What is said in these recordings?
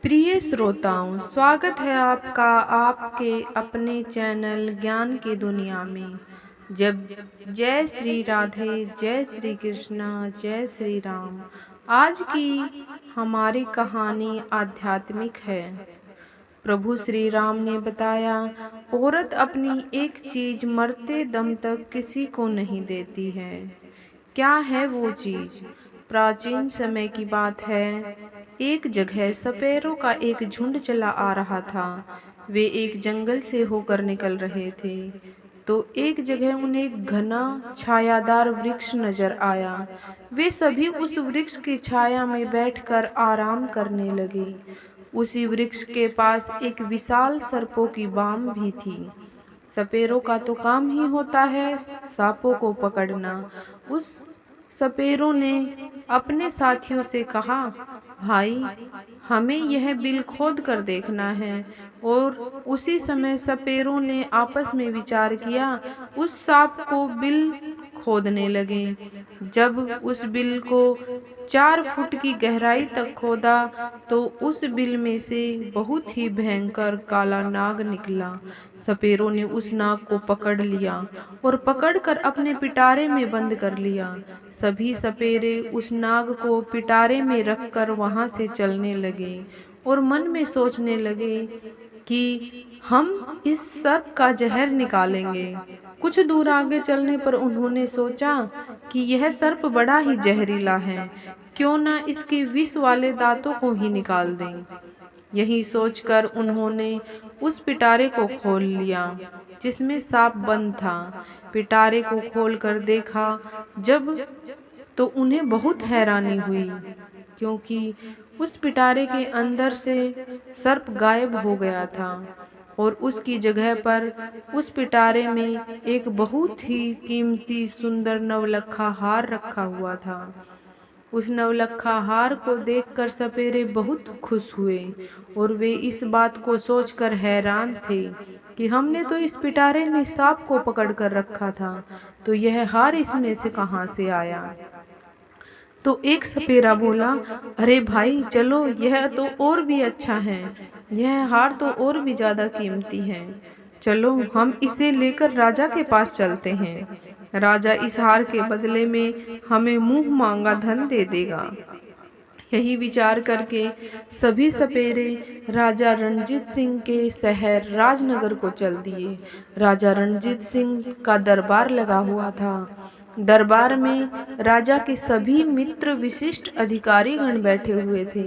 प्रिय श्रोताओं, स्वागत है आपका आपके अपने चैनल ज्ञान की दुनिया में। जब जय श्री राधे, जय श्री कृष्णा, जय श्री राम। आज की हमारी कहानी आध्यात्मिक है। प्रभु श्री राम ने बताया, औरत अपनी एक चीज मरते दम तक किसी को नहीं देती है। क्या है वो चीज? प्राचीन समय की बात है। एक जगह सपेरों का एक झुंड चला आ रहा था। वे एक जंगल से होकर निकल रहे थे, तो एक जगह उन्हें एक घना छायादार वृक्ष नजर आया। वे सभी उस वृक्ष की छाया में बैठकर आराम करने लगे। उसी वृक्ष के पास एक विशाल सर्पों की बाम भी थी। सपेरों का तो काम ही होता है सांपों को पकड़ना। उस सपेरों ने अपने साथियों से कहा, भाई, हमें यह बिल खोद कर देखना है। और उसी समय सपेरों ने आपस में विचार किया, उस सांप को बिल खोदने लगे। जब उस बिल को 4 फुट की गहराई तक खोदा, तो उस बिल में से बहुत ही भयंकर काला नाग निकला। सपेरों ने उस नाग को पकड़ लिया और पकड़कर अपने पिटारे में बंद कर लिया। सभी सपेरे उस नाग को पिटारे में रखकर वहां से चलने लगे और मन में सोचने लगे कि हम इस सर्प का जहर निकालेंगे। कुछ दूर आगे चलने पर उन्होंने सोचा कि यह सर्प बड़ा ही जहरीला है, क्यों ना इसके विष वाले दांतों को ही निकाल दें। यही सोचकर उन्होंने उस पिटारे को खोल लिया जिसमें सांप बंद था। पिटारे को खोलकर देखा जब, तो उन्हें बहुत हैरानी हुई, क्योंकि उस पिटारे के अंदर से सर्प गायब हो गया था और उसकी जगह पर उस पिटारे में एक बहुत ही कीमती सुंदर नवलखा हार रखा हुआ था। उस नवलखा हार को देखकर सपेरे बहुत खुश हुए और वे इस बात को सोचकर हैरान थे कि हमने तो इस पिटारे में सांप को पकड़ कर रखा था, तो यह हार इसमें से कहां से आया। तो एक सपेरा बोला, अरे भाई चलो, यह तो और भी अच्छा है, यह हार तो और भी ज्यादा कीमती है। चलो हम इसे लेकर राजा के पास चलते हैं। राजा इस हार के बदले में हमें मुंह मांगा धन दे देगा। यही विचार करके सभी सपेरे राजा रणजीत सिंह के शहर राजनगर को चल दिए। राजा रणजीत सिंह का दरबार लगा हुआ था। दरबार में राजा के सभी मित्र विशिष्ट अधिकारी गण बैठे हुए थे।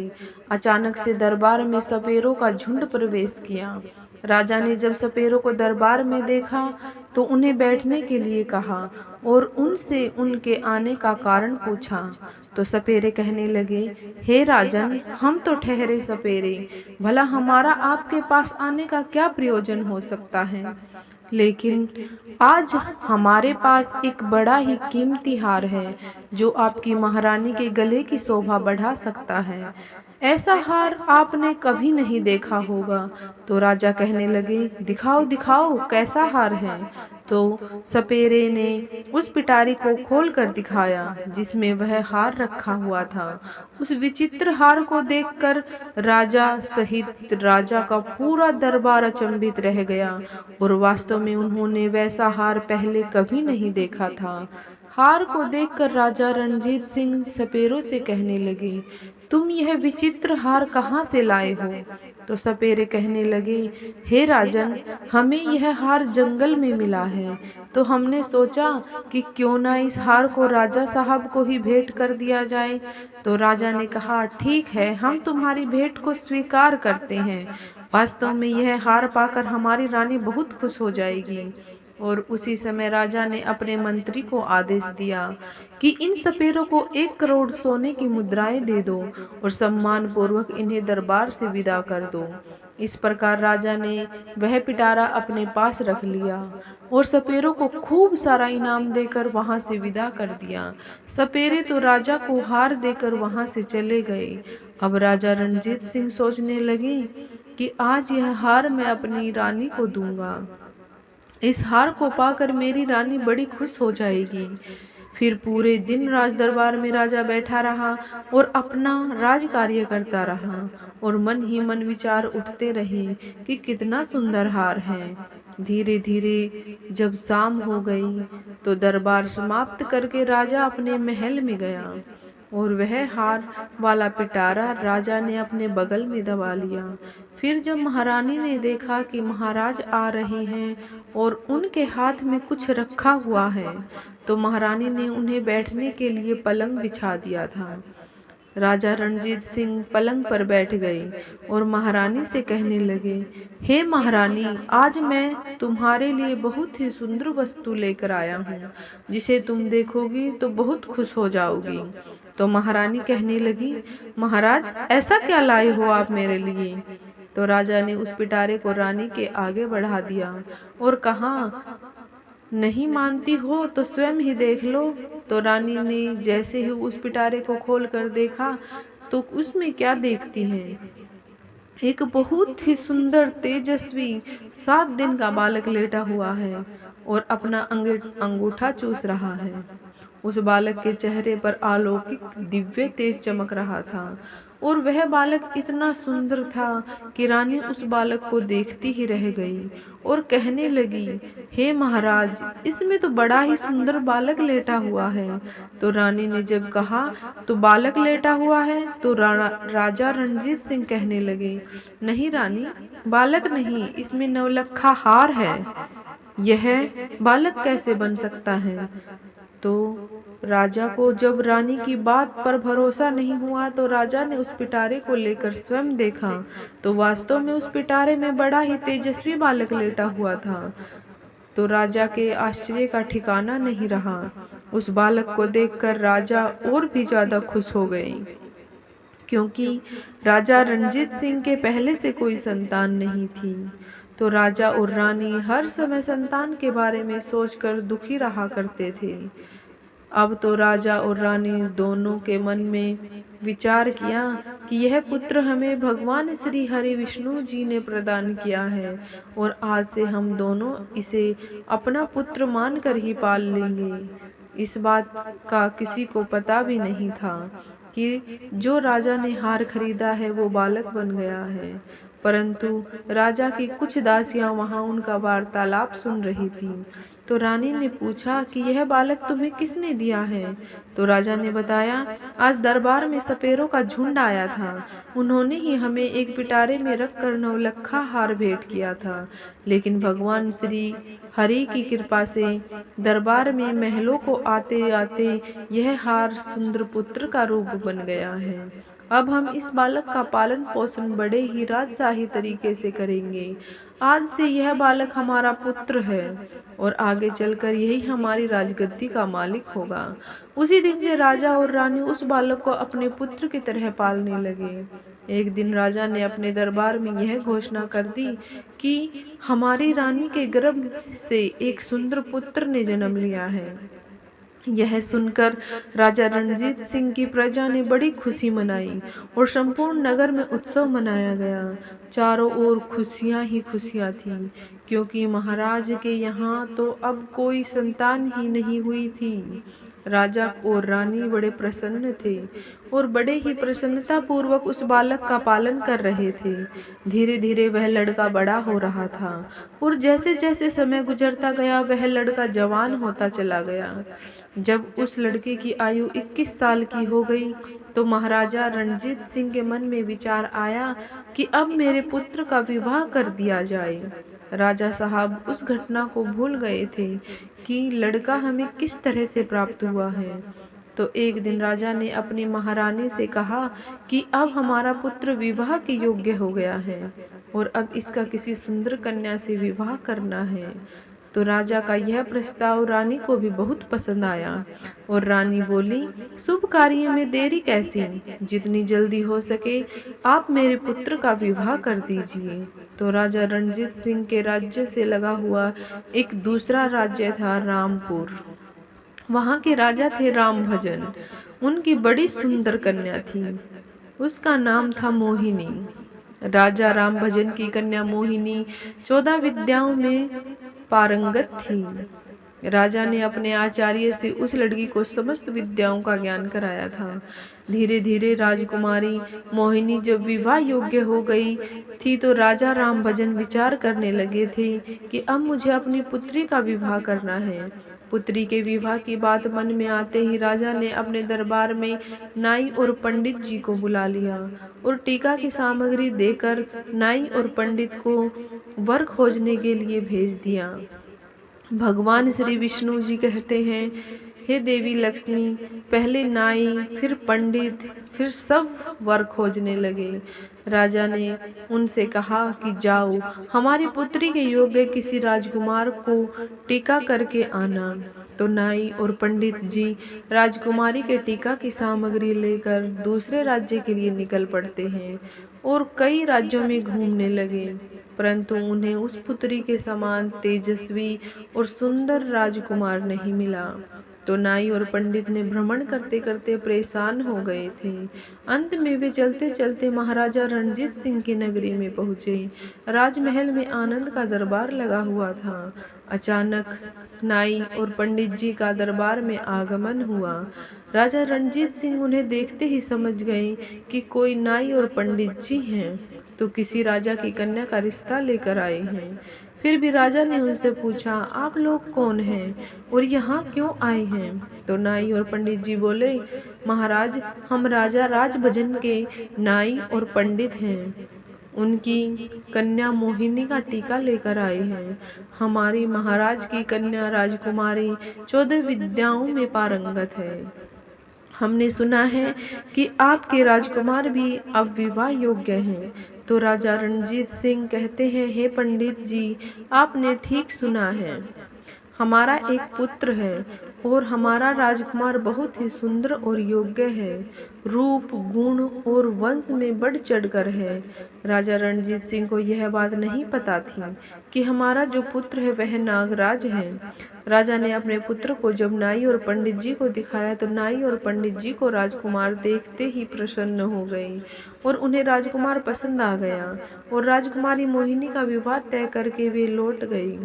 अचानक से दरबार में सपेरों का झुंड प्रवेश किया। राजा ने जब सपेरों को दरबार में देखा तो उन्हें बैठने के लिए कहा और उनसे उनके आने का कारण पूछा। तो सपेरे कहने लगे, हे राजन, हम तो ठहरे सपेरे, भला हमारा आपके पास आने का क्या प्रयोजन हो सकता है, लेकिन आज हमारे पास एक बड़ा ही कीमती हार है जो आपकी महारानी के गले की शोभा बढ़ा सकता है। ऐसा हार आपने कभी नहीं देखा होगा। तो राजा कहने लगे, दिखाओ दिखाओ, कैसा हार है। तो सपेरे ने उस पिटारी को खोलकर दिखाया जिसमें वह हार रखा हुआ था। उस विचित्र हार को देखकर राजा सहित राजा का पूरा दरबार अचंभित रह गया और वास्तव में उन्होंने वैसा हार पहले कभी नहीं देखा था। हार को देखकर राजा रणजीत सिंह सपेरों से कहने लगे, तुम यह विचित्र हार कहाँ से लाए हो। तो सपेरे कहने लगे, हे राजन, हमें यह हार जंगल में मिला है, तो हमने सोचा कि क्यों ना इस हार को राजा साहब को ही भेंट कर दिया जाए। तो राजा ने कहा, ठीक है, हम तुम्हारी भेंट को स्वीकार करते हैं। वास्तव में यह हार पाकर हमारी रानी बहुत खुश हो जाएगी। और उसी समय राजा ने अपने मंत्री को आदेश दिया कि इन सपेरों को 1 करोड़ सोने की मुद्राएं दे दो और सम्मान पूर्वक इन्हें दरबार से विदा कर दो। इस प्रकार राजा ने वह पिटारा अपने पास रख लिया और सपेरों को खूब सारा इनाम देकर वहां से विदा कर दिया। सपेरे तो राजा को हार देकर वहां से चले गए। अब राजा रणजीत सिंह सोचने लगे कि आज यह हार मैं अपनी रानी को दूंगा। इस हार को पाकर मेरी रानी बड़ी खुश हो जाएगी। फिर पूरे दिन राज दरबार में राजा बैठा रहा और अपना राज कार्य करता रहा, और मन ही मन विचार उठते रहे कि कितना सुंदर हार है। धीरे धीरे जब शाम हो गई तो दरबार समाप्त करके राजा अपने महल में गया, और वह हार वाला पिटारा राजा ने अपने बगल में दबा लिया। फिर जब महारानी ने देखा कि महाराज आ रहे हैं और उनके हाथ में कुछ रखा हुआ है, तो महारानी ने उन्हें बैठने के लिए पलंग बिछा दिया था। राजा रणजीत सिंह पलंग पर बैठ गए और महारानी से कहने लगे, हे महारानी, आज मैं तुम्हारे लिए बहुत ही सुंदर वस्तु लेकर आया हूँ, जिसे तुम देखोगी तो बहुत खुश हो जाओगी। तो महारानी कहने लगी, महाराज, ऐसा क्या लाए हो आप मेरे लिए? तो राजा ने उस पिटारे को रानी के आगे बढ़ा दिया और कहा, नहीं मानती हो तो स्वयं ही देख लो। तो रानी ने जैसे ही उस पिटारे को खोल कर देखा तो उसमें क्या देखती हैं, एक बहुत ही सुंदर तेजस्वी 7 दिन का बालक लेटा हुआ है और अपना अंगूठा चूस रहा है। उस बालक के चेहरे पर अलौकिक दिव्य तेज चमक रहा था, और वह बालक इतना सुंदर था कि रानी उस बालक को देखती ही रह गई और कहने लगी, हे महाराज, इसमें तो बड़ा ही सुंदर बालक लेटा हुआ है। तो रानी ने जब कहा, तो बालक लेटा हुआ है, तो राजा रणजीत सिंह कहने लगे, नहीं रानी, बालक नहीं, इसमें नवलखा हार है। यह बालक कैसे बन सकता है? तो राजा को जब रानी की बात पर भरोसा नहीं हुआ तो राजा ने उस पिटारे को लेकर स्वयं देखा, तो वास्तव में उस पिटारे में बड़ा ही तेजस्वी बालक लेटा हुआ था। तो राजा के आश्चर्य का ठिकाना नहीं रहा। उस बालक को देखकर राजा और भी ज्यादा खुश हो गए, क्योंकि राजा रणजीत सिंह के पहले से कोई संतान नहीं थी। तो राजा और रानी हर समय संतान के बारे में सोचकर दुखी रहा करते थे। अब तो राजा और रानी दोनों के मन में विचार किया कि यह पुत्र हमें भगवान श्री हरि विष्णु जी ने प्रदान किया है, और आज से हम दोनों इसे अपना पुत्र मानकर ही पाल लेंगे। इस बात का किसी को पता भी नहीं था कि जो राजा ने हार खरीदा है वो बालक बन गया है, परंतु राजा की कुछ दासियां वहां उनका वार्तालाप सुन रही थीं। तो रानी ने पूछा कि यह बालक तुम्हें किसने दिया है? तो राजा ने बताया, आज दरबार में सपेरों का झुंड आया था, उन्होंने ही हमें एक पिटारे में रखकर नवलखा हार भेंट किया था, लेकिन भगवान श्री हरि की कृपा से दरबार में महलों को आते आते यह हार सुंदर पुत्र का रूप बन गया है। अब हम इस बालक का पालन पोषण बड़े ही राजशाही तरीके से करेंगे। आज से यह बालक हमारा पुत्र है और आगे चलकर यही हमारी राजगद्दी का मालिक होगा। उसी दिन से राजा और रानी उस बालक को अपने पुत्र की तरह पालने लगे। एक दिन राजा ने अपने दरबार में यह घोषणा कर दी कि हमारी रानी के गर्भ से एक सुंदर पुत्र ने जन्म लिया है। यह सुनकर राजा रणजीत सिंह की प्रजा ने बड़ी खुशी मनाई और संपूर्ण नगर में उत्सव मनाया गया। चारों ओर खुशियां ही खुशियां थीं, क्योंकि महाराज के यहाँ तो अब कोई संतान ही नहीं हुई थी। राजा और रानी बड़े प्रसन्न थे और बड़े ही प्रसन्नता पूर्वक उस बालक का पालन कर रहे थे। धीरे धीरे वह लड़का बड़ा हो रहा था और जैसे जैसे समय गुजरता गया वह लड़का जवान होता चला गया। जब उस लड़के की आयु 21 साल की हो गई तो महाराजा रणजीत सिंह के मन में विचार आया कि अब मेरे पुत्र का विवाह कर दिया जाए। राजा साहब उस घटना को भूल गए थे कि लड़का हमें किस तरह से प्राप्त हुआ है। तो एक दिन राजा ने अपनी महारानी से कहा कि अब हमारा पुत्र विवाह के योग्य हो गया है और अब इसका किसी सुंदर कन्या से विवाह करना है। तो राजा का यह प्रस्ताव रानी को भी बहुत पसंद आया और रानी बोली, शुभ कार्य में देरी कैसी, जितनी जल्दी हो सके आप मेरे पुत्र का विवाह कर दीजिए। तो राजा रणजीत सिंह के राज्य से लगा हुआ एक दूसरा राज्य था रामपुर। वहाँ के राजा थे राम भजन। उनकी बड़ी सुंदर कन्या थी, उसका नाम था मोहिनी। राजा राम भजन की कन्या मोहिनी 14 विद्याओं में पारंगत थी। राजा ने अपने आचार्य से उस लड़की को समस्त विद्याओं का ज्ञान कराया था। धीरे धीरे राजकुमारी मोहिनी जब विवाह योग्य हो गई थी तो राजा राम भजन विचार करने लगे थे कि अब मुझे अपनी पुत्री का विवाह करना है। पुत्री के विवाह की बात मन में आते ही राजा ने अपने दरबार में नाई और पंडित जी को बुला लिया और टीका की सामग्री देकर नाई और पंडित को वर खोजने के लिए भेज दिया। भगवान श्री विष्णु जी कहते हैं, हे देवी लक्ष्मी, पहले नाई, फिर पंडित, फिर सब वर खोजने लगे। राजा ने उनसे कहा कि जाओ, हमारी पुत्री के योग्य किसी राजकुमार को टीका करके आना। तो नाई और पंडित जी राजकुमारी के टीका की सामग्री लेकर दूसरे राज्य के लिए निकल पड़ते हैं और कई राज्यों में घूमने लगे, परंतु उन्हें उस पुत्री के समान तेजस्वी और सुंदर राजकुमार नहीं मिला। तो नाई और पंडित ने भ्रमण करते करते परेशान हो गए थे। अंत में वे चलते चलते महाराजा रणजीत सिंह की नगरी में पहुंचे। राजमहल में आनंद का दरबार लगा हुआ था। अचानक नाई और पंडित जी का दरबार में आगमन हुआ। राजा रणजीत सिंह उन्हें देखते ही समझ गए कि कोई नाई और पंडित जी हैं, तो किसी राजा की कन्या का रिश्ता लेकर आए हैं। फिर भी राजा ने उनसे पूछा, आप लोग कौन हैं और यहाँ क्यों आए हैं? तो नाई और पंडित जी बोले, महाराज, हम राजा राजभजन के नाई और पंडित हैं। उनकी कन्या मोहिनी का टीका लेकर आए हैं। हमारी महाराज की कन्या राजकुमारी 14 विद्याओं में पारंगत है। हमने सुना है कि आपके राजकुमार भी अब विवाह योग्य हैं। तो राजा रणजीत सिंह कहते हैं, हे पंडित जी, आपने ठीक सुना है। हमारा एक पुत्र है और हमारा राजकुमार बहुत ही सुंदर और योग्य है, रूप, गुण और वंश में बढ़ चढ़कर है। राजा रणजीत सिंह को यह बात नहीं पता थी कि हमारा जो पुत्र है वह नागराज है। राजा ने अपने पुत्र को जब नाई और पंडित जी को दिखाया तो नाई और पंडित जी को राजकुमार देखते ही प्रसन्न हो गए और उन्हें राजकुमार पसंद आ गया और राजकुमारी मोहिनी का विवाह तय करके वे लौट गई।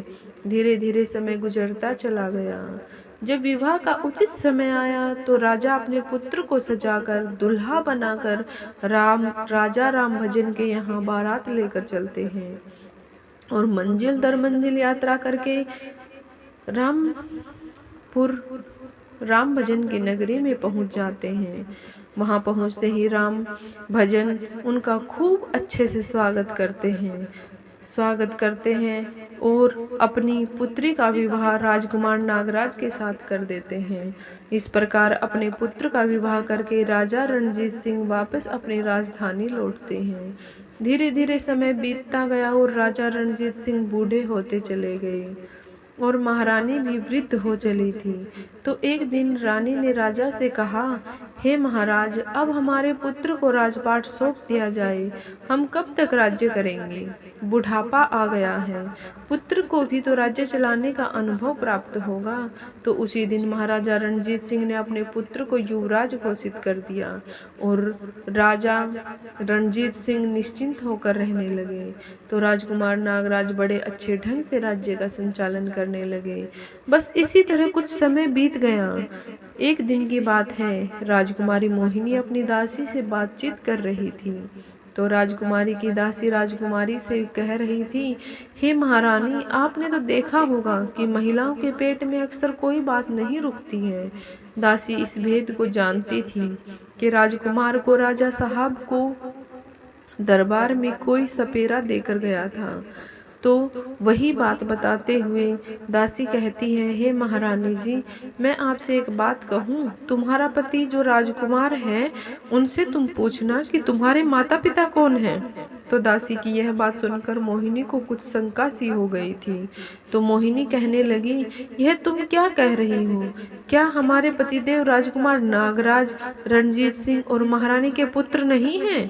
धीरे धीरे समय गुजरता चला गया। जब विवाह का उचित समय आया तो राजा अपने पुत्र को सजाकर दुल्हा बनाकर राजा राम भजन के यहाँ बारात लेकर चलते हैं और मंजिल दर मंजिल यात्रा करके राम भजन की नगरी में पहुंच जाते हैं। वहां पहुंचते ही राम भजन उनका खूब अच्छे से स्वागत करते हैं और अपनी पुत्री का विवाह राजकुमार नागराज के साथ कर देते हैं। इस प्रकार अपने पुत्र का विवाह करके राजा रणजीत सिंह वापस अपनी राजधानी लौटते हैं। धीरे धीरे समय बीतता गया और राजा रणजीत सिंह बूढ़े होते चले गए और महारानी भी वृद्ध हो चली थी। तो एक दिन रानी ने राजा से कहा, हे महाराज, अब हमारे पुत्र को राजपाट सौंप दिया जाए। हम कब तक राज्य करेंगे? बुढ़ापा आ गया है। पुत्र को भी तो राज्य चलाने का अनुभव प्राप्त होगा। तो उसी दिन महाराजा रणजीत सिंह ने अपने पुत्र को युवराज घोषित कर दिया और राजा रणजीत सिंह निश्चिंत होकर रहने लगे। तो राजकुमार नागराज बड़े अच्छे ढंग से राज्य का संचालन करने लगे। बस इसी तरह कुछ समय बीत गया। एक दिन की बात है, राजकुमारी मोहिनी अपनी दासी से बातचीत कर रही थी। तो राजकुमारी की दासी राजकुमारी से कह रही थी, हे महारानी, आपने तो देखा होगा कि महिलाओं के पेट में अक्सर कोई बात नहीं रुकती है। दासी इस भेद को जानती थी कि राजकुमार को राजा साहब को दरबार में कोई सपेरा देकर गया था। तो वही बात बताते हुए दासी कहती है, हे महारानी जी, मैं आपसे एक बात कहूँ, तुम्हारा पति जो राजकुमार है उनसे तुम पूछना कि तुम्हारे माता पिता कौन हैं। तो दासी की यह बात सुनकर मोहिनी को कुछ शंका सी हो गई थी। तो मोहिनी कहने लगी, यह तुम क्या कह रही हो? क्या हमारे पतिदेव राजकुमार नागराज रणजीत सिंह और महारानी के पुत्र नहीं हैं?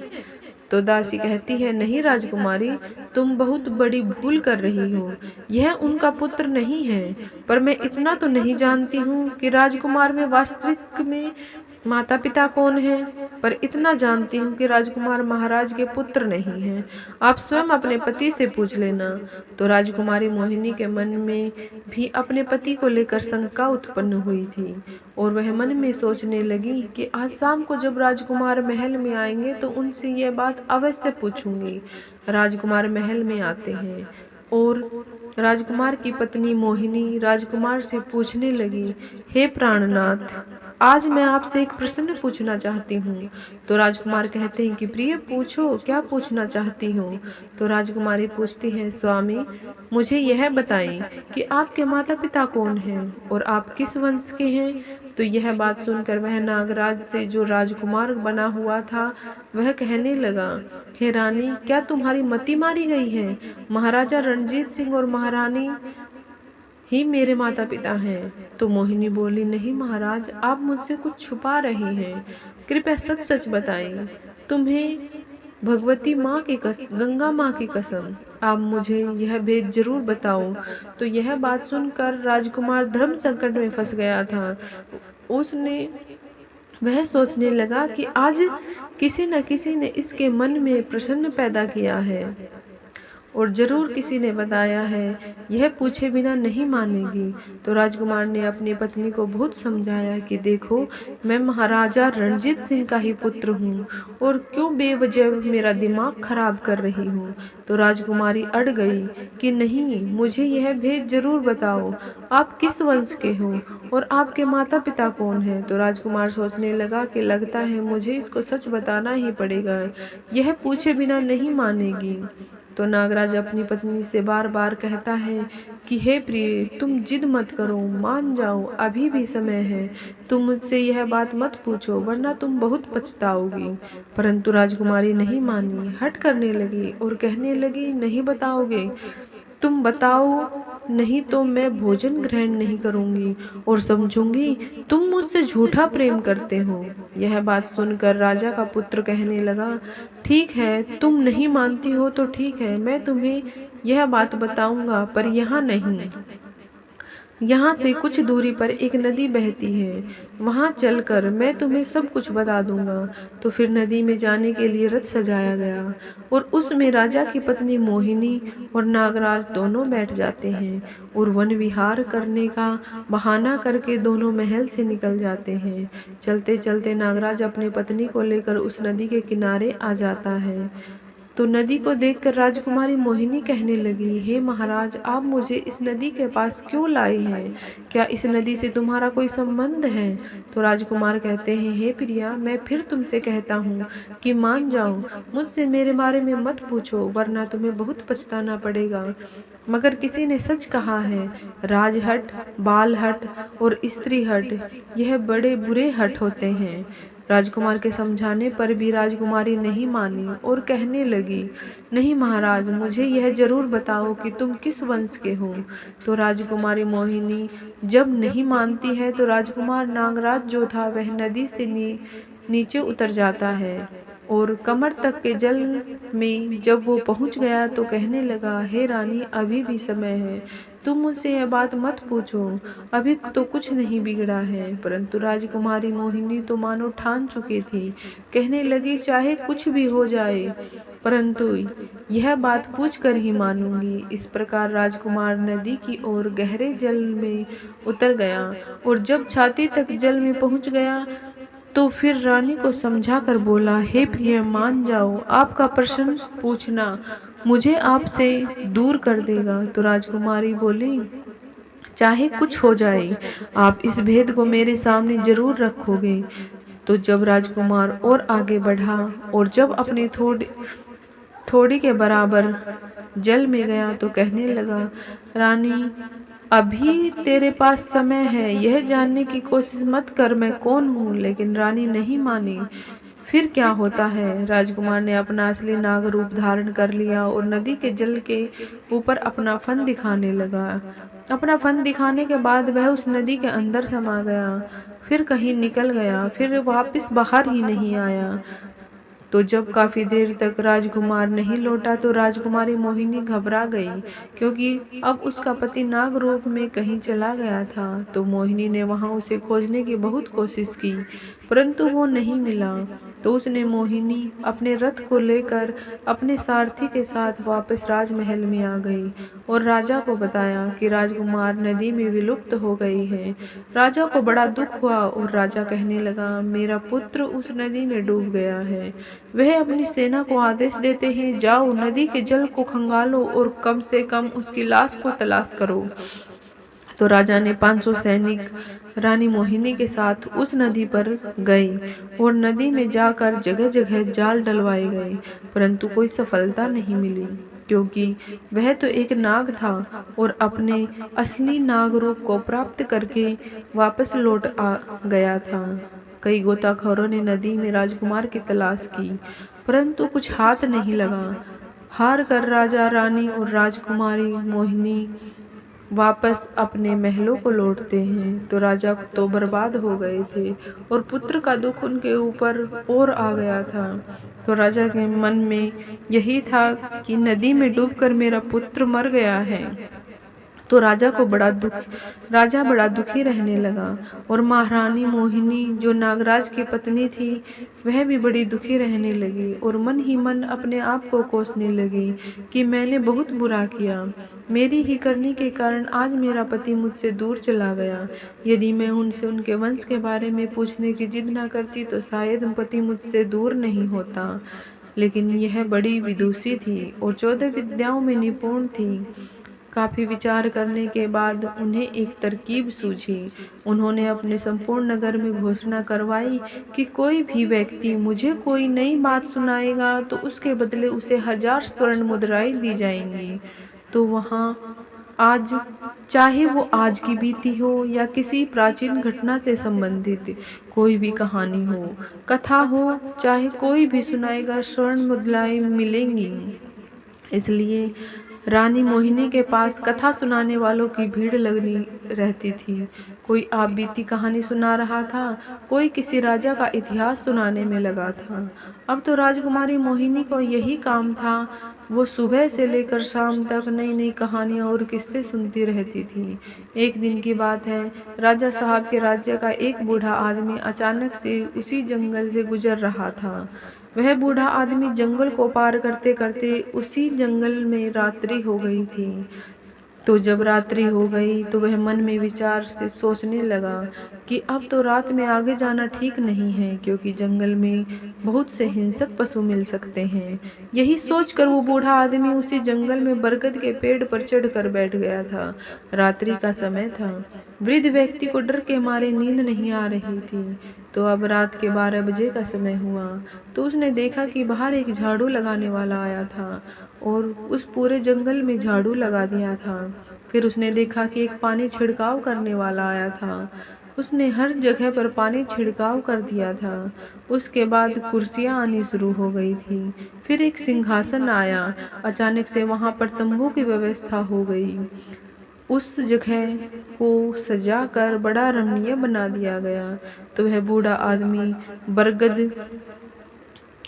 तो दासी कहती है, नहीं राजकुमारी, तुम बहुत बड़ी भूल कर रही हो। यह उनका पुत्र नहीं है, पर मैं इतना तो नहीं जानती हूँ कि राजकुमार में वास्तविक में माता पिता कौन हैं, पर इतना जानती हूँ कि राजकुमार महाराज के पुत्र नहीं हैं। आप स्वयं अपने पति से पूछ लेना। तो राजकुमारी मोहिनी के मन में भी अपने पति को लेकर शंका उत्पन्न हुई थी और वह मन में सोचने लगी कि आज शाम को जब राजकुमार महल में आएंगे तो उनसे यह बात अवश्य पूछूंगी। राजकुमार महल में आते हैं और राजकुमार की पत्नी मोहिनी राजकुमार से पूछने लगी, हे प्राणनाथ, आज मैं आपसे एक प्रश्न पूछना चाहती हूँ। तो राजकुमार कहते हैं कि प्रिय पूछो, क्या पूछना चाहती हो। तो राजकुमारी पूछती है, स्वामी मुझे यह बताएं कि आपके माता पिता कौन हैं और आप किस वंश के हैं। तो यह बात सुनकर वह नागराज से जो राजकुमार बना हुआ था वह कहने लगा, हे रानी, क्या तुम्हारी मति मारी गई है। महाराजा रणजीत सिंह और महारानी ही मेरे माता पिता हैं। तो मोहिनी बोली, नहीं महाराज, आप मुझसे कुछ छुपा रही हैं, कृपया सच सच बताएं। तुम्हें भगवती माँ की कसम, गंगा माँ की कसम, आप मुझे यह भेद जरूर बताओ। तो यह बात सुनकर राजकुमार धर्म संकट में फंस गया था। वह सोचने लगा कि आज किसी न किसी ने इसके मन में प्रश्न पैदा किया है और जरूर किसी ने बताया है, यह पूछे बिना नहीं मानेगी। तो राजकुमार ने अपनी पत्नी को बहुत समझाया कि देखो, मैं महाराजा रणजीत सिंह का ही पुत्र हूँ और क्यों बेवजह मेरा दिमाग खराब कर रही हूँ। तो राजकुमारी अड़ गई कि नहीं, मुझे यह भेद जरूर बताओ, आप किस वंश के हो और आपके माता पिता कौन हैं। तो राजकुमार सोचने लगा कि लगता है मुझे इसको सच बताना ही पड़ेगा, यह पूछे बिना नहीं मानेगी। तो नागराज अपनी पत्नी से बार बार कहता है कि हे प्रिय, तुम जिद मत करो, मान जाओ, अभी भी समय है, तुम मुझसे यह बात मत पूछो वरना तुम बहुत पछताओगी। परंतु राजकुमारी नहीं मानी, हट करने लगी और कहने लगी, नहीं बताओगे, तुम बताओ, नहीं तो मैं भोजन ग्रहण नहीं करूंगी और समझूंगी तुम मुझसे झूठा प्रेम करते हो। यह बात सुनकर राजा का पुत्र कहने लगा, ठीक है, तुम नहीं मानती हो तो ठीक है, मैं तुम्हें यह बात बताऊंगा, पर यहाँ नहीं। यहाँ से कुछ दूरी पर एक नदी बहती है, वहाँ चलकर मैं तुम्हें सब कुछ बता दूंगा। तो फिर नदी में जाने के लिए रथ सजाया गया और उसमें राजा की पत्नी मोहिनी और नागराज दोनों बैठ जाते हैं और वन विहार करने का बहाना करके दोनों महल से निकल जाते हैं। चलते चलते नागराज अपनी पत्नी को लेकर उस नदी के किनारे आ जाता है। तो नदी को देखकर राजकुमारी मोहिनी कहने लगी, हे महाराज, आप मुझे इस नदी के पास क्यों लाए हैं, क्या इस नदी से तुम्हारा कोई संबंध है। तो राजकुमार कहते हैं, हे प्रिया, मैं फिर तुमसे कहता हूँ कि मान जाओ, मुझसे मेरे बारे में मत पूछो वरना तुम्हें बहुत पछताना पड़ेगा। मगर किसी ने सच कहा है, राजहट, बालहट और स्त्री हट, यह बड़े बुरे हट होते हैं। राजकुमार के समझाने पर भी राजकुमारी नहीं मानी और कहने लगी, नहीं महाराज, मुझे यह जरूर बताओ कि तुम किस वंश के हो। तो राजकुमारी मोहिनी जब नहीं मानती है तो राजकुमार नागराज जो था वह नदी से नीचे उतर जाता है और कमर तक के जल में जब वो पहुंच गया तो कहने लगा, हे रानी, अभी भी समय है, तुम मुझसे यह बात मत पूछो, अभी तो कुछ नहीं बिगड़ा है। परंतु राजकुमारी मोहिनी तो मानो ठान चुकी थी, कहने लगी, चाहे कुछ भी हो जाए, परंतु यह बात पूछ कर ही मानूंगी। इस प्रकार राजकुमार नदी की ओर गहरे जल में उतर गया और जब छाती तक जल में पहुंच गया तो फिर रानी को समझा कर बोला, हे प्रिय, मान जाओ, आपका प्रश्न पूछना मुझे आपसे दूर कर देगा। तो राजकुमारी बोली, चाहे कुछ हो जाए, आप इस भेद को मेरे सामने जरूर रखोगे। तो जब राजकुमार और आगे बढ़ा और जब अपनी थोड़ी के बराबर जल में गया तो कहने लगा, रानी, अभी तेरे पास समय है, यह जानने की कोशिश मत कर मैं कौन हूँ। लेकिन रानी नहीं मानी। फिर क्या होता है, राजकुमार ने अपना असली नाग रूप धारण कर लिया और नदी के जल के ऊपर अपना फन दिखाने लगा। अपना फन दिखाने के बाद वह उस नदी के अंदर समा गया, फिर कहीं निकल गया, फिर वापस बाहर ही नहीं आया। तो जब काफी देर तक राजकुमार नहीं लौटा तो राजकुमारी मोहिनी घबरा गई, क्योंकि अब उसका पति नाग रूप में कहीं चला गया था। तो मोहिनी ने वहां उसे खोजने की बहुत कोशिश की, परंतु वो नहीं मिला। तो उसने मोहिनी अपने रथ को लेकर अपने सारथी के साथ वापस राजमहल में आ गई और राजा को बताया कि राजकुमार नदी में विलुप्त हो गई है। राजा को बड़ा दुख हुआ और राजा कहने लगा, मेरा पुत्र उस नदी में डूब गया है। वह अपनी सेना को आदेश देते हैं, जाओ नदी के जल को खंगालो और कम से कम उसकी लाश को तलाश करो। तो राजा ने 500 सैनिक रानी मोहिनी के साथ उस नदी पर गए और नदी में जाकर जगह जगह जाल डलवाए गए, परंतु कोई सफलता नहीं मिली, क्योंकि वह तो एक नाग था और अपने असली नाग रूप को प्राप्त करके वापस लौट आ गया था। कई गोताखोरों ने नदी में राजकुमार की तलाश की, परंतु कुछ हाथ नहीं लगा। हार कर राजा, रानी और राजकुमारी मोहिनी वापस अपने महलों को लौटते हैं। तो राजा तो बर्बाद हो गए थे और पुत्र का दुख उनके ऊपर और आ गया था। तो राजा के मन में यही था कि नदी में डूबकर मेरा पुत्र मर गया है। तो राजा बड़ा दुखी रहने लगा और महारानी मोहिनी जो नागराज की पत्नी थी वह भी बड़ी दुखी रहने लगी और मन ही मन अपने आप को कोसने लगी कि मैंने बहुत बुरा किया। मेरी ही करनी के कारण आज मेरा पति मुझसे दूर चला गया। यदि मैं उनसे उनके वंश के बारे में पूछने की जिद न करती तो शायद पति मुझसे दूर नहीं होता। लेकिन यह बड़ी विदुषी थी और 14 विद्याओं में निपुण थी। काफी विचार करने के बाद उन्हें एक तरकीब सूझी। उन्होंने अपने संपूर्ण नगर में घोषणा करवाई कि कोई भी व्यक्ति मुझे कोई नई बात सुनाएगा तो उसके बदले उसे 1000 स्वर्ण मुद्राएं दी जाएंगी। तो वहाँ आज, चाहे वो आज की बीती हो या किसी प्राचीन घटना से संबंधित कोई भी कहानी हो, कथा हो, चाहे कोई भी सुनाएगा, स्वर्ण मुद्राएं मिलेंगी। इसलिए रानी मोहिनी के पास कथा सुनाने वालों की भीड़ लगनी रहती थी। कोई आप बीती कहानी सुना रहा था, कोई किसी राजा का इतिहास सुनाने में लगा था। अब तो राजकुमारी मोहिनी को यही काम था। वो सुबह से लेकर शाम तक नई नई कहानियां और किस्से सुनती रहती थी। एक दिन की बात है, राजा साहब के राज्य का एक बूढ़ा आदमी अचानक से उसी जंगल से गुजर रहा था। वह बूढ़ा आदमी जंगल को पार करते करते उसी जंगल में रात्रि हो गई थी। तो जब रात्रि हो गई तो वह मन में विचार से सोचने लगा कि अब तो रात में आगे जाना ठीक नहीं है, क्योंकि जंगल में बहुत से हिंसक पशु मिल सकते हैं। यही सोचकर वो बूढ़ा आदमी उसी जंगल में बरगद के पेड़ पर चढ़कर बैठ गया था। रात्रि का समय था। वृद्ध व्यक्ति को डर के मारे नींद नहीं आ रही थी। तो अब रात के 12 बजे का समय हुआ तो उसने देखा कि बाहर एक झाड़ू लगाने वाला आया था और उस पूरे जंगल में झाड़ू लगा दिया था। फिर उसने देखा कि एक पानी छिड़काव करने वाला आया था। उसने हर जगह पर पानी छिड़काव कर दिया था। उसके बाद कुर्सियां आनी शुरू हो गई थी। फिर एक सिंहासन आया। अचानक से वहां पर तंबू की व्यवस्था हो गई। उस जगह को सजाकर बड़ा रमणीय बना दिया गया। तो वह बूढ़ा आदमी बरगद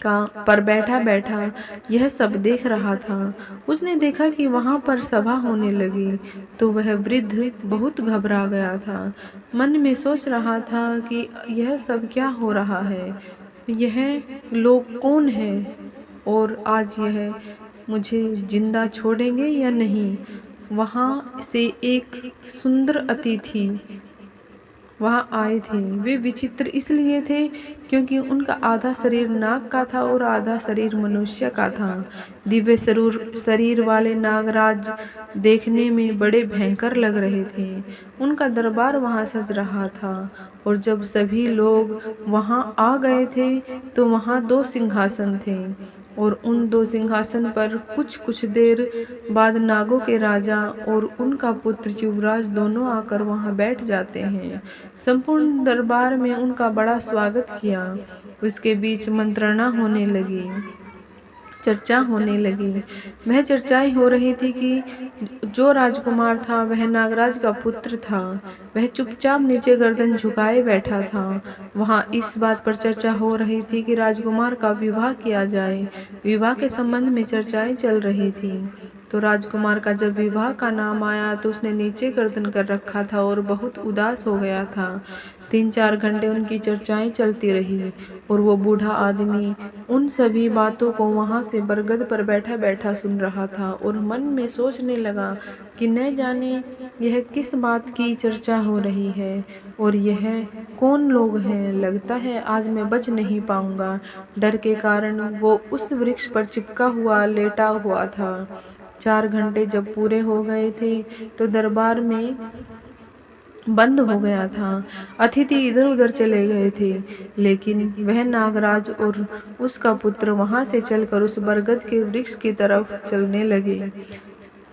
पर बैठा बैठा यह सब देख रहा था। उसने देखा कि वहां पर सभा होने लगी। तो वह वृद्ध बहुत घबरा गया था। मन में सोच रहा था कि यह सब क्या हो रहा है, यह लोग कौन हैं और आज यह मुझे जिंदा छोड़ेंगे या नहीं। वहां से एक सुंदर अतिथि वहाँ आए थे। वे विचित्र इसलिए थे क्योंकि उनका आधा शरीर नाग का था और आधा शरीर मनुष्य का था। दिव्य शरीर वाले नागराज देखने में बड़े भयंकर लग रहे थे। उनका दरबार वहाँ सज रहा था और जब सभी लोग वहाँ आ गए थे तो वहाँ 2 सिंहासन थे और उन 2 सिंहासन पर कुछ देर बाद नागों के राजा और उनका पुत्र युवराज दोनों आकर वहां बैठ जाते हैं। संपूर्ण दरबार में उनका बड़ा स्वागत किया। उसके बीच मंत्रणा होने लगी। चर्चा होने लगी। वह चर्चाएं हो रही थी कि जो राजकुमार था वह नागराज का पुत्र था। वह चुपचाप नीचे गर्दन झुकाए बैठा था। वहां इस बात पर चर्चा हो रही थी कि राजकुमार का विवाह किया जाए। विवाह के संबंध में चर्चाएं चल रही थी। तो राजकुमार का जब विवाह का नाम आया तो उसने नीचे गर्दन कर रखा था और बहुत उदास हो गया था। 3-4 घंटे उनकी चर्चाएं चलती रही और वो बूढ़ा आदमी उन सभी बातों को वहां से बरगद पर बैठा बैठा सुन रहा था और मन में सोचने लगा कि न जाने यह किस बात की चर्चा हो रही है और यह कौन लोग हैं। लगता है आज मैं बच नहीं पाऊंगा। डर के कारण वो उस वृक्ष पर चिपका हुआ लेटा हुआ था। 4 घंटे जब पूरे हो गए थे तो दरबार में बंद हो गया था। अतिथि इधर उधर चले गए थे, लेकिन वह नागराज और उसका पुत्र वहां से चलकर उस बरगद के वृक्ष की तरफ चलने लगे।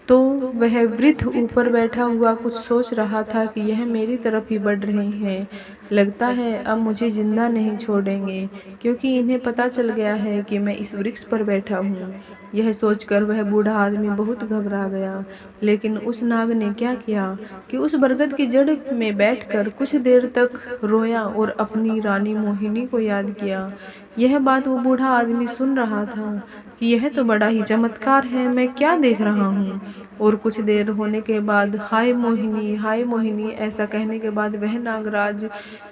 तो वह वृद्ध ऊपर बैठा हुआ कुछ सोच रहा था कि यह मेरी तरफ ही बढ़ रहे हैं। लगता है अब मुझे जिंदा नहीं छोड़ेंगे, क्योंकि इन्हें पता चल गया है कि मैं इस वृक्ष पर बैठा हूँ। यह सोचकर वह बूढ़ा आदमी बहुत घबरा गया। लेकिन उस नाग ने क्या किया कि उस बरगद की जड़ में बैठकर कुछ देर तक रोया और अपनी रानी मोहिनी को याद किया। यह बात वो बूढ़ा आदमी सुन रहा था कि यह तो बड़ा ही चमत्कार है, मैं क्या देख रहा हूँ। और कुछ देर होने के बाद हाय मोहिनी ऐसा कहने के बाद वह नागराज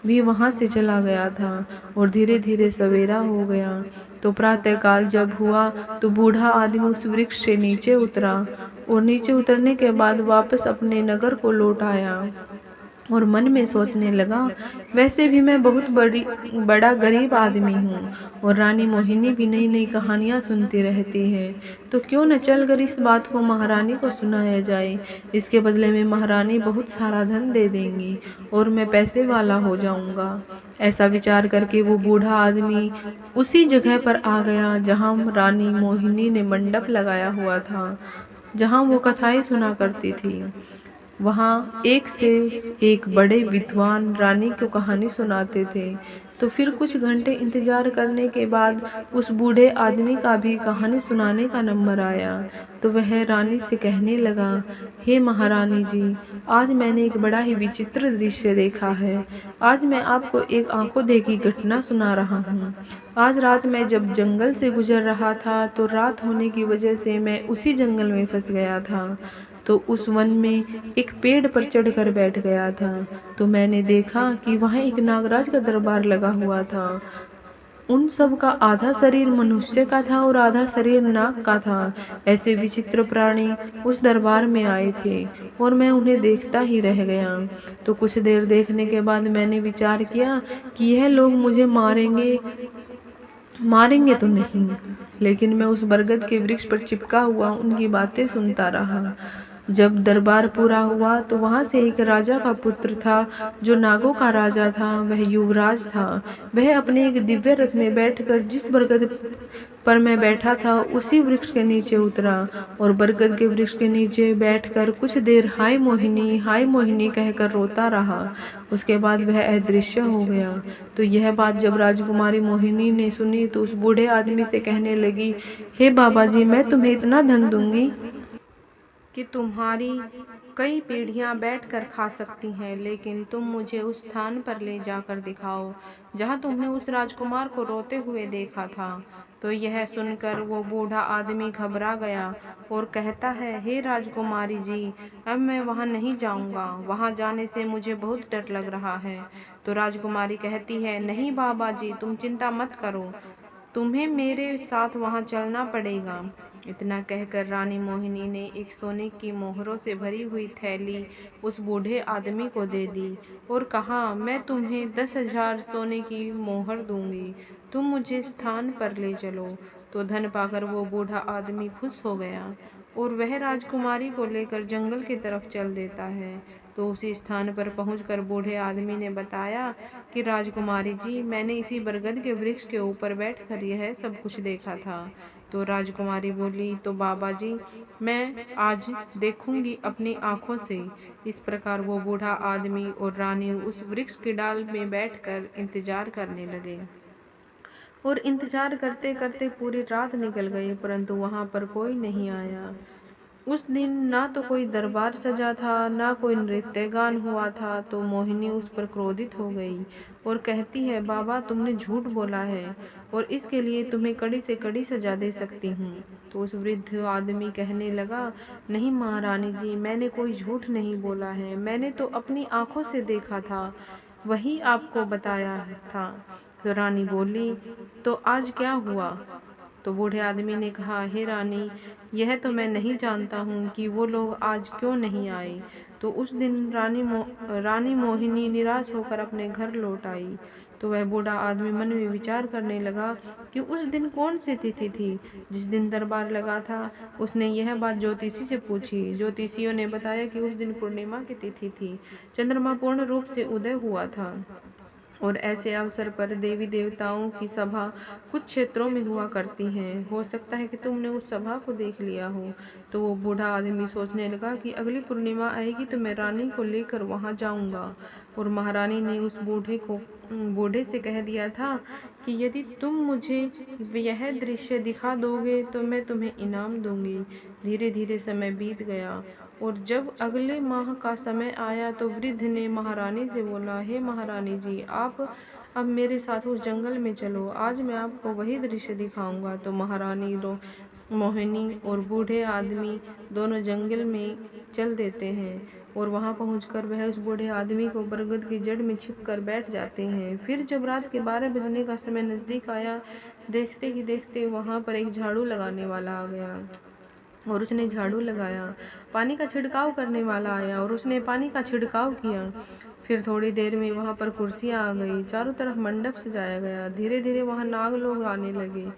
भी वहां से चला गया था और धीरे धीरे सवेरा हो गया। तो प्रातःकाल जब हुआ तो बूढ़ा आदमी उस वृक्ष से नीचे उतरा और नीचे उतरने के बाद वापस अपने नगर को लौट आया और मन में सोचने लगा, वैसे भी मैं बहुत बड़ा गरीब आदमी हूँ और रानी मोहिनी भी नई नई कहानियाँ सुनती रहती है, तो क्यों न चलकर इस बात को महारानी को सुनाया जाए। इसके बदले में महारानी बहुत सारा धन दे देंगी और मैं पैसे वाला हो जाऊंगा। ऐसा विचार करके वो बूढ़ा आदमी उसी जगह पर आ गया जहाँ रानी मोहिनी ने मंडप लगाया हुआ था, जहाँ वो कथाएं सुना करती थी। वहाँ एक से एक बड़े विद्वान रानी को कहानी सुनाते थे। तो फिर कुछ घंटे इंतजार करने के बाद उस बूढ़े आदमी का भी कहानी सुनाने का नंबर आया। तो वह रानी से कहने लगा, हे महारानी जी, आज मैंने एक बड़ा ही विचित्र दृश्य देखा है। आज मैं आपको एक आंखों देखी घटना सुना रहा हूँ। आज रात मैं जब जंगल से गुजर रहा था तो रात होने की वजह से मैं उसी जंगल में फंस गया था। तो उस वन में एक पेड़ पर चढ़कर बैठ गया था। तो मैंने देखा कि वहाँ एक नागराज का दरबार लगा हुआ था। उन सब का आधा शरीर मनुष्य का था और आधा शरीर नाग का था। ऐसे विचित्र प्राणी उस दरबार में आए थे और मैं उन्हें देखता ही रह गया। तो कुछ देर देखने के बाद मैंने विचार किया कि यह लोग मुझे मारेंगे तो नहीं, लेकिन मैं उस बरगद के वृक्ष पर चिपका हुआ उनकी बातें सुनता रहा। जब दरबार पूरा हुआ तो वहां से एक राजा का पुत्र था जो नागों का राजा था। वह युवराज था। वह अपने एक दिव्य रथ में बैठकर जिस बरगद पर मैं बैठा था उसी वृक्ष के नीचे उतरा और बरगद के वृक्ष के नीचे बैठकर कुछ देर हाय मोहिनी कहकर रोता रहा। उसके बाद वह अदृश्य हो गया। तो यह बात जब राजकुमारी मोहिनी ने सुनी तो उस बूढ़े आदमी से कहने लगी, हे बाबा जी, मैं तुम्हें इतना धन दूंगी कि तुम्हारी कई पीढ़ियां बैठकर खा सकती हैं, लेकिन तुम मुझे उस स्थान पर ले जाकर दिखाओ जहां तुमने उस राजकुमार को रोते हुए देखा था। तो यह सुनकर वो बूढ़ा आदमी घबरा गया और कहता है, हे राजकुमारी जी, अब मैं वहां नहीं जाऊंगा। वहां जाने से मुझे बहुत डर लग रहा है। तो राजकुमारी कहती है, नहीं बाबा जी, तुम चिंता मत करो, तुम्हें मेरे साथ वहां चलना पड़ेगा। इतना कहकर रानी मोहिनी ने एक सोने की मोहरों से भरी हुई थैली उस बूढ़े आदमी को दे दी और कहा, मैं तुम्हें 10,000 सोने की मोहर दूंगी, तुम मुझे स्थान पर ले चलो। तो धन पाकर वो बूढ़ा आदमी खुश हो गया और वह राजकुमारी को लेकर जंगल की तरफ चल देता है। तो उसी स्थान पर पहुंचकर बूढ़े आदमी ने बताया कि राजकुमारी जी, मैंने इसी बरगद के वृक्ष के ऊपर बैठकर यह सब कुछ देखा था। तो राजकुमारी बोली, तो बाबा जी, मैं आज देखूंगी अपनी आंखों से। इस प्रकार वो बूढ़ा आदमी और रानी उस वृक्ष की डाल में बैठकर इंतजार करने लगे। और इंतजार करते करते पूरी रात निकल गई, परंतु वहां पर कोई नहीं आया। उस दिन ना तो कोई दरबार सजा था, ना कोई नृत्य गान हुआ था। तो मोहिनी उस पर क्रोधित हो गई और कहती है, बाबा तुमने झूठ बोला है और इसके लिए तुम्हें कड़ी से कड़ी सजा दे सकती हूँ। तो उस वृद्ध आदमी कहने लगा, नहीं महारानी जी, मैंने कोई झूठ नहीं बोला है, मैंने तो अपनी आंखों से देखा था, वही आपको बताया था। तो रानी बोली, तो आज क्या हुआ? तो बूढ़े आदमी ने कहा, हे रानी, यह तो मैं नहीं जानता हूँ कि वो लोग आज क्यों नहीं आए। तो उस दिन रानी मोहिनी निराश होकर अपने घर लौट आई। तो वह बूढ़ा आदमी मन में विचार करने लगा कि उस दिन कौन सी तिथि थी जिस दिन दरबार लगा था। उसने यह बात ज्योतिषी से पूछी। ज्योतिषियों ने बताया कि उस दिन पूर्णिमा की तिथि थी, चंद्रमा पूर्ण रूप से उदय हुआ था और ऐसे अवसर पर देवी देवताओं की सभा कुछ क्षेत्रों में हुआ करती हैं। हो सकता है कि तुमने उस सभा को देख लिया हो। तो वो बूढ़ा आदमी सोचने लगा कि अगली पूर्णिमा आएगी तो मैं रानी को लेकर वहां जाऊंगा। और महारानी ने उस बूढ़े से कह दिया था कि यदि तुम मुझे यह दृश्य दिखा दोगे तो मैं तुम्हें इनाम दूंगी। धीरे धीरे समय बीत गया और जब अगले माह का समय आया तो वृद्ध ने महारानी से बोला, हे महारानी जी, आप अब मेरे साथ उस जंगल में चलो, आज मैं आपको वही दृश्य दिखाऊंगा। तो महारानी मोहिनी और बूढ़े आदमी दोनों जंगल में चल देते हैं और वहां पहुंचकर वह उस बूढ़े आदमी को बरगद की जड़ में छिपकर बैठ जाते हैं। फिर जब रात के 12 बजने का समय नजदीक आया, देखते ही देखते वहां पर एक झाड़ू लगाने वाला आ गया और उसने झाड़ू लगाया। पानी का छिड़काव करने वाला आया और उसने पानी का छिड़काव किया। फिर थोड़ी देर में वहां पर कुर्सियां आ गई, चारों तरफ मंडप सजाया गया। धीरे धीरे वहां नाग लोग आने लगे।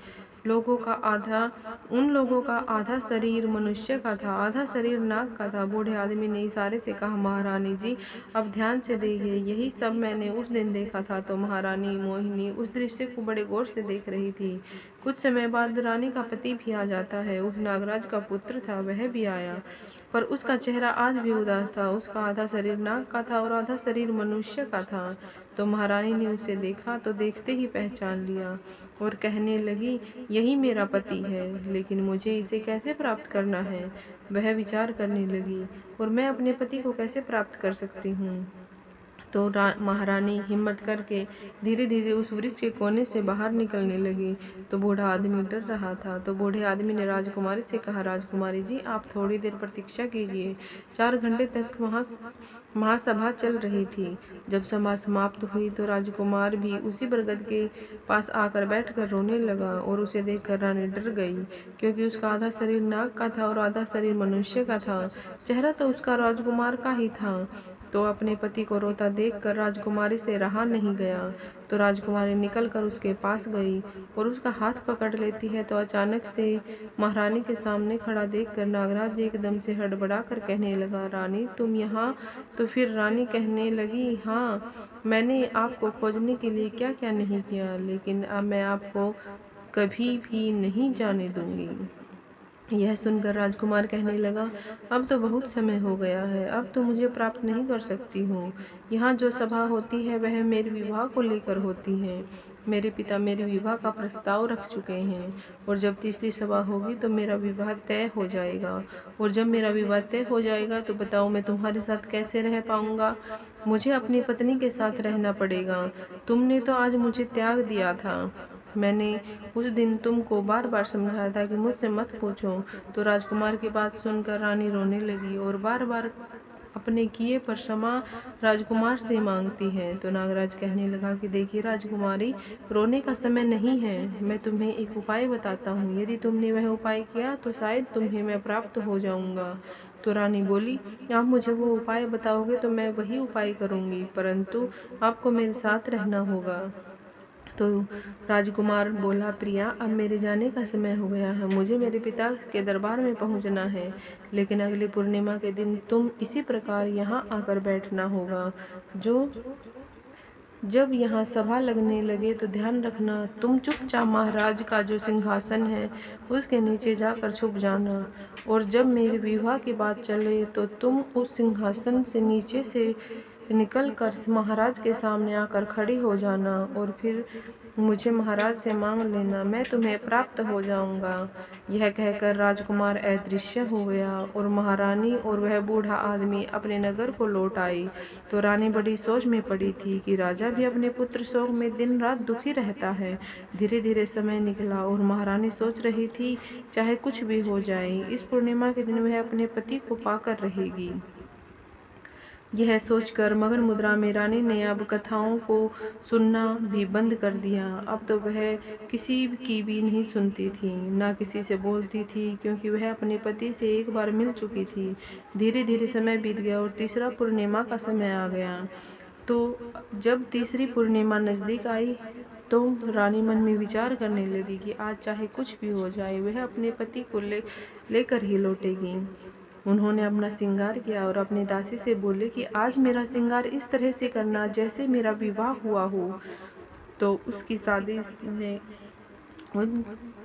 उन लोगों का आधा शरीर मनुष्य का था, आधा शरीर नाग का था। बूढ़े आदमी ने इशारे से कहा, महारानी जी अब ध्यान से देखिए, यही सब मैंने उस दिन देखा था। तो महारानी मोहिनी उस दृश्य को बड़े गौर से देख रही थी। कुछ समय बाद रानी का पति भी आ जाता है। उस नागराज का पुत्र था, वह भी आया, पर उसका चेहरा आज भी उदास था। उसका आधा शरीर नाग का था और आधा शरीर मनुष्य का था। तो महारानी ने उसे देखा तो देखते ही पहचान लिया और कहने लगी, यही मेरा पति है, लेकिन मुझे इसे कैसे प्राप्त करना है। वह विचार करने लगी, और मैं अपने पति को कैसे प्राप्त कर सकती हूँ। तो महारानी हिम्मत करके धीरे धीरे उस वृक्ष के कोने से बाहर निकलने लगी। तो बूढ़ा आदमी डर रहा था। तो बूढ़े आदमी ने राजकुमारी से कहा, राजकुमारी जी, आप थोड़ी देर प्रतीक्षा कीजिए। 4 घंटे तक महासभा चल रही थी। जब सभा समाप्त हुई तो राजकुमार भी उसी बरगद के पास आकर बैठकर रोने लगा और उसे देखकर रानी डर गई, क्योंकि उसका आधा शरीर नाग का था और आधा शरीर मनुष्य का था। चेहरा तो उसका राजकुमार का ही था। तो अपने पति को रोता देखकर राजकुमारी से रहा नहीं गया। तो राजकुमारी निकलकर उसके पास गई और उसका हाथ पकड़ लेती है। तो अचानक से महारानी के सामने खड़ा देखकर नागराज एकदम से हड़बड़ा कर कहने लगा, रानी तुम यहाँ? तो फिर रानी कहने लगी, हाँ, मैंने आपको खोजने के लिए क्या क्या नहीं किया, लेकिन अब मैं आपको कभी भी नहीं जाने दूंगी। यह सुनकर राजकुमार कहने लगा, अब तो बहुत समय हो गया है, अब तो मुझे प्राप्त नहीं कर सकती हूँ। यहाँ जो सभा होती है वह मेरे विवाह को लेकर होती है। मेरे पिता मेरे विवाह का प्रस्ताव रख चुके हैं और जब तीसरी सभा होगी तो मेरा विवाह तय हो जाएगा। और जब मेरा विवाह तय हो जाएगा तो बताओ मैं तुम्हारे साथ कैसे रह पाऊंगा। मुझे अपनी पत्नी के साथ रहना पड़ेगा। तुमने तो आज मुझे त्याग दिया था। मैंने उस दिन तुमको बार बार समझाया था कि मुझसे मत पूछो। तो राजकुमार की बात सुनकर रानी रोने लगी और बार बार अपने किए पर क्षमा राजकुमार से मांगती है। तो नागराज कहने लगा कि देखिए राजकुमारी, रोने का समय नहीं है, मैं तुम्हें एक उपाय बताता हूँ। यदि तुमने वह उपाय किया तो शायद तुम्हें मैं प्राप्त हो जाऊंगा। तो रानी बोली, आप मुझे वो उपाय बताओगे तो मैं वही उपाय करूंगी, परंतु आपको मेरे साथ रहना होगा। तो राजकुमार बोला, प्रिया, अब मेरे जाने का समय हो गया है, मुझे मेरे पिता के दरबार में पहुंचना है, लेकिन अगली पूर्णिमा के दिन तुम इसी प्रकार यहाँ आकर बैठना होगा। जब यहाँ सभा लगने लगे तो ध्यान रखना, तुम चुपचाप महाराज का जो सिंहासन है उसके नीचे जाकर छुप जाना, और जब मेरे विवाह की बात चले तो तुम उस सिंहासन से नीचे से निकल कर महाराज के सामने आकर खड़ी हो जाना और फिर मुझे महाराज से मांग लेना, मैं तुम्हें प्राप्त हो जाऊंगा। यह कहकर राजकुमार अदृश्य हो गया और महारानी और वह बूढ़ा आदमी अपने नगर को लौट आई। तो रानी बड़ी सोच में पड़ी थी कि राजा भी अपने पुत्र शोक में दिन रात दुखी रहता है। धीरे धीरे समय निकला और महारानी सोच रही थी चाहे कुछ भी हो जाए, इस पूर्णिमा के दिन वह अपने पति को पाकर रहेगी। यह सोचकर मगन मुद्रा में रानी ने अब कथाओं को सुनना भी बंद कर दिया। अब तो वह किसी की भी नहीं सुनती थी, ना किसी से बोलती थी, क्योंकि वह अपने पति से एक बार मिल चुकी थी। धीरे धीरे समय बीत गया और तीसरा पूर्णिमा का समय आ गया। तो जब तीसरी पूर्णिमा नजदीक आई तो रानी मन में विचार करने लगी कि आज चाहे कुछ भी हो जाए वह अपने पति को लेकर ही लौटेगी। उन्होंने अपना श्रृंगार किया और अपनी दासी से बोले कि आज मेरा श्रृंगार इस तरह से करना जैसे मेरा विवाह हुआ हो। तो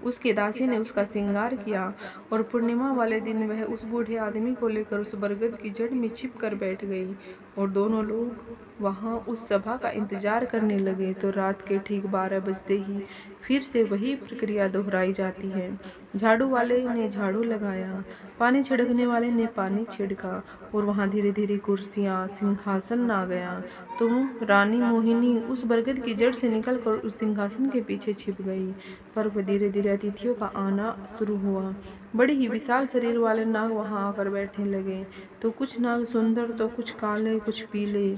उसकी दासी ने उसका श्रृंगार किया और पूर्णिमा वाले दिन वह उस बूढ़े आदमी को लेकर उस बरगद की जड़ में छिप कर बैठ गई और दोनों लोग वहां उस सभा का इंतजार करने लगे। तो रात के ठीक 12 बजते ही फिर से वही प्रक्रिया दोहराई जाती है। झाड़ू वाले ने झाड़ू लगाया, पानी छिड़कने वाले ने पानी छिड़का और वहां धीरे धीरे कुर्सियां सिंहासन आ गया। तो रानी मोहिनी उस बरगद की जड़ से निकलकर उस सिंहासन के पीछे छिप गई। पर धीरे धीरे अतिथियों का आना शुरू हुआ। बड़े ही विशाल शरीर वाले नाग वहां आकर बैठने लगे। तो कुछ नाग सुंदर, तो कुछ काले, कुछ पीले,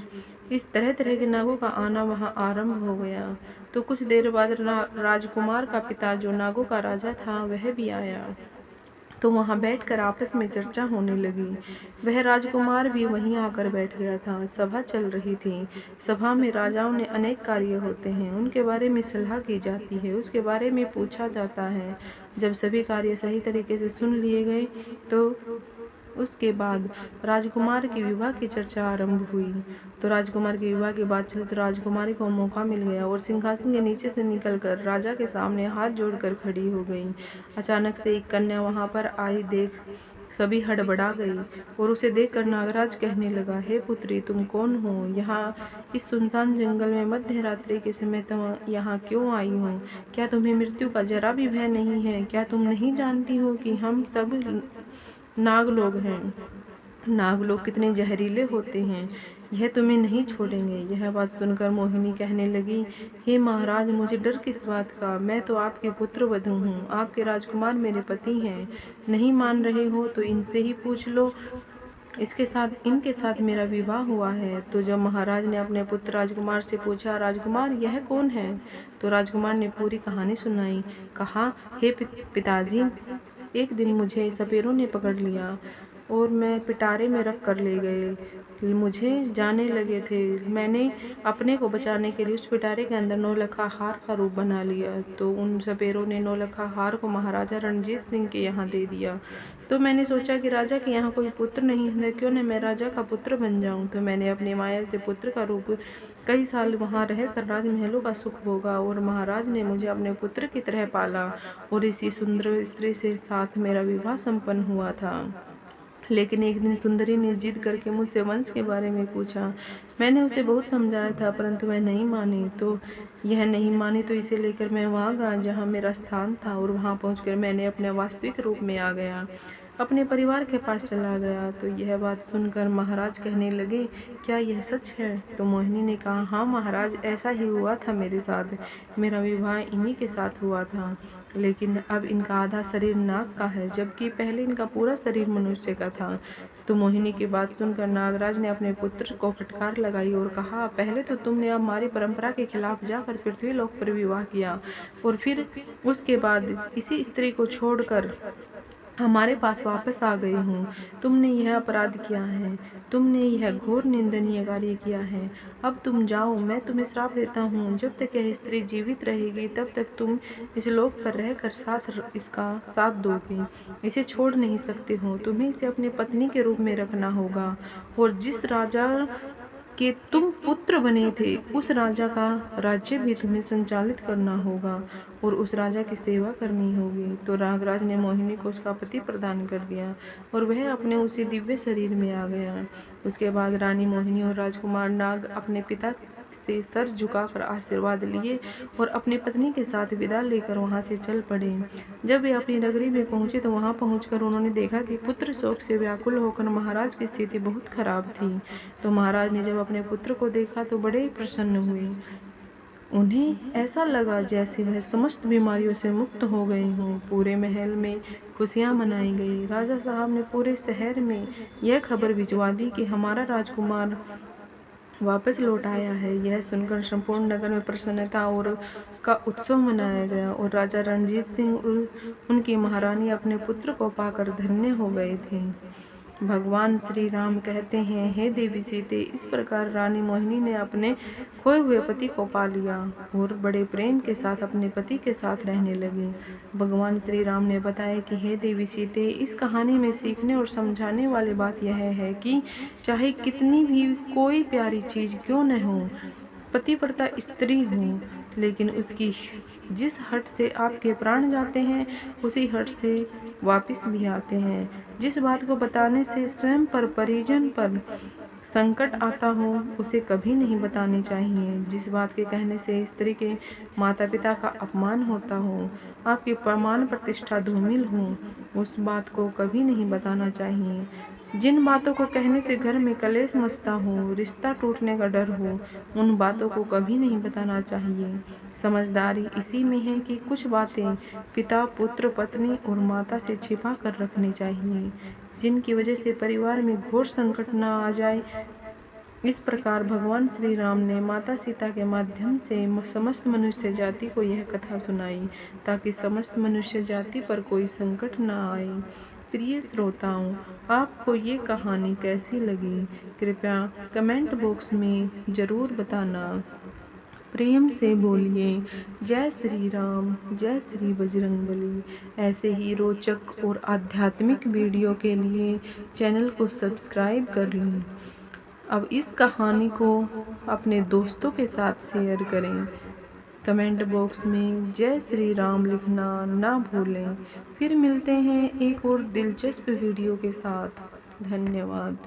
इस तरह तरह के नागों का आना वहां आरंभ हो गया। तो कुछ देर बाद राजकुमार का पिता, जो नागों का राजा था, वह भी आया। तो वहां बैठकर आपस में चर्चा होने लगी। वह राजकुमार भी वहीं आकर बैठ गया था। सभा चल रही थी। सभा में राजाओं ने अनेक कार्य होते हैं, उनके बारे में सलाह की जाती है, उसके बारे में पूछा जाता है। जब सभी कार्य सही तरीके से सुन लिए गए तो उसके बाद राजकुमार के विवाह की चर्चा आरंभ हुई। तो राजकुमार के विवाह के बाद चलित राजकुमारी को मौका मिल गया और सिंहासन के नीचे से निकलकर राजा के सामने हाथ जोड़कर खड़ी हो गई। अचानक से एक कन्या वहां पर आई देख सभी हड़बड़ा गई और उसे देखकर नागराज कहने लगा, हे पुत्री, तुम कौन हो? यहाँ इस सुनसान जंगल में मध्य रात्रि के समय तुम यहाँ क्यों आई हो? क्या तुम्हें मृत्यु का जरा भी भय नहीं है? क्या तुम नहीं जानती हो कि हम सब नागलोग हैं? नागलोग कितने जहरीले होते हैं, यह तुम्हें नहीं छोड़ेंगे। यह बात सुनकर मोहिनी कहने लगी, हे महाराज, मुझे डर किस बात का? मैं तो आपके पुत्र वधू हूँ, आपके राजकुमार मेरे पति हैं। नहीं मान रहे हो तो इनसे ही पूछ लो, इनके साथ मेरा विवाह हुआ है। तो जब महाराज ने अपने पुत्र राजकुमार से पूछा, राजकुमार यह कौन है? तो राजकुमार ने पूरी कहानी सुनाई। कहा, हे पिताजी, एक दिन मुझे सपेरों ने पकड़ लिया और मैं पिटारे में रख कर ले गए। मुझे जाने लगे थे। मैंने अपने को बचाने के लिए उस पिटारे के अंदर नौलखा हार का रूप बना लिया। तो उन सपेरों ने नौलखा हार को महाराजा रणजीत सिंह के यहाँ दे दिया। तो मैंने सोचा कि राजा के यहाँ कोई पुत्र नहीं है, क्यों न मैं राजा का पुत्र बन जाऊं। तो मैंने अपनी माया से पुत्र का रूप कई साल वहाँ रहकर राजमहलों का सुख भोगा और महाराज ने मुझे अपने पुत्र की तरह पाला और इसी सुंदर स्त्री से साथ मेरा विवाह संपन्न हुआ था। लेकिन एक दिन सुंदरी ने जिद करके मुझसे वंश के बारे में पूछा। मैंने उसे बहुत समझाया था, परंतु वह नहीं मानी। तो इसे लेकर मैं वहाँ गया जहाँ मेरा स्थान था और वहाँ पहुँचकर मैंने अपने वास्तविक रूप में आ गया, अपने परिवार के पास चला गया। तो यह बात सुनकर महाराज कहने लगे, क्या यह सच है? तो मोहिनी ने कहा, हाँ महाराज, ऐसा ही हुआ था मेरे साथ। मेरा विवाह इन्हीं के साथ हुआ था, लेकिन अब इनका आधा शरीर नाग का है, जबकि पहले इनका पूरा शरीर मनुष्य का था। तो मोहिनी की बात सुनकर नागराज ने अपने पुत्र को फटकार लगाई और कहा, पहले तो तुमने हमारी परंपरा के खिलाफ जाकर पृथ्वीलोक पर विवाह किया और फिर उसके बाद इसी स्त्री को छोड़कर हमारे पास वापस आ गई हूँ। तुमने यह अपराध किया है, तुमने यह घोर निंदनीय कार्य किया है। अब तुम जाओ, मैं तुम्हें श्राप देता हूँ। जब तक यह स्त्री जीवित रहेगी तब तक तुम इस लोक पर रहकर इसका साथ दोगे। इसे छोड़ नहीं सकते हो। तुम्हें इसे अपनी पत्नी के रूप में रखना होगा और जिस राजा कि तुम पुत्र बने थे, उस राजा का राज्य भी तुम्हें संचालित करना होगा और उस राजा की सेवा करनी होगी। तो नागराज ने मोहिनी को उसका पति प्रदान कर दिया और वह अपने उसी दिव्य शरीर में आ गया। उसके बाद रानी मोहिनी और राजकुमार नाग अपने पिता से सर झुकाकर आशीर्वाद लिए और अपनी पत्नी के साथ विदा लेकर वहां से चल पड़े। जब वे अपनी नगरी में पहुंचे तो वहां पहुंचकर उन्होंने देखा कि पुत्र शोक से व्याकुल होकर महाराज की स्थिति बहुत खराब थी। तो महाराज ने जब अपने पुत्र को देखा तो बड़े प्रसन्न हुए। उन्हें ऐसा लगा जैसे वह समस्त बीमारियों से मुक्त हो गए हों। पूरे महल में खुशियां मनाई गई। राजा साहब ने पूरे शहर में यह खबर भिजवा दी कि हमारा राजकुमार वापस लौट आया है। यह सुनकर संपूर्ण नगर में प्रसन्नता और का उत्सव मनाया गया और राजा रणजीत सिंह उनकी महारानी अपने पुत्र को पाकर धन्य हो गए थे। भगवान श्री राम कहते हैं, हे देवी सीते, इस प्रकार रानी मोहिनी ने अपने खोए हुए पति को पा लिया और बड़े प्रेम के साथ अपने पति के साथ रहने लगी। भगवान श्री राम ने बताया कि हे देवी सीते, इस कहानी में सीखने और समझाने वाली बात यह है कि चाहे कितनी भी कोई प्यारी चीज क्यों न हो, पतिव्रता स्त्री हो, लेकिन उसकी जिस हट से आपके प्राण जाते हैं उसी हट से वापस भी आते हैं। जिस बात को बताने से स्वयं पर परिजन पर संकट आता हो उसे कभी नहीं बतानी चाहिए। जिस बात के कहने से स्त्री के माता पिता का अपमान होता हो, आपकी प्रमाण प्रतिष्ठा धूमिल हो, उस बात को कभी नहीं बताना चाहिए। जिन बातों को कहने से घर में कलेश मचता हो, रिश्ता टूटने का डर हो, उन बातों को कभी नहीं बताना चाहिए। समझदारी इसी में है कि कुछ बातें पिता, पुत्र, पत्नी और माता से छिपा कर रखनी चाहिए, जिनकी वजह से परिवार में घोर संकट न आ जाए। इस प्रकार भगवान श्री राम ने माता सीता के माध्यम से समस्त मनुष्य जाति को यह कथा सुनाई ताकि समस्त मनुष्य जाति पर कोई संकट न आए। प्रिय श्रोताओं, आपको ये कहानी कैसी लगी? कृपया कमेंट बॉक्स में ज़रूर बताना। प्रेम से बोलिए जय श्री राम, जय श्री बजरंगबली। ऐसे ही रोचक और आध्यात्मिक वीडियो के लिए चैनल को सब्सक्राइब कर लें। अब इस कहानी को अपने दोस्तों के साथ शेयर करें। कमेंट बॉक्स में जय श्री राम लिखना ना भूलें। फिर मिलते हैं एक और दिलचस्प वीडियो के साथ। धन्यवाद।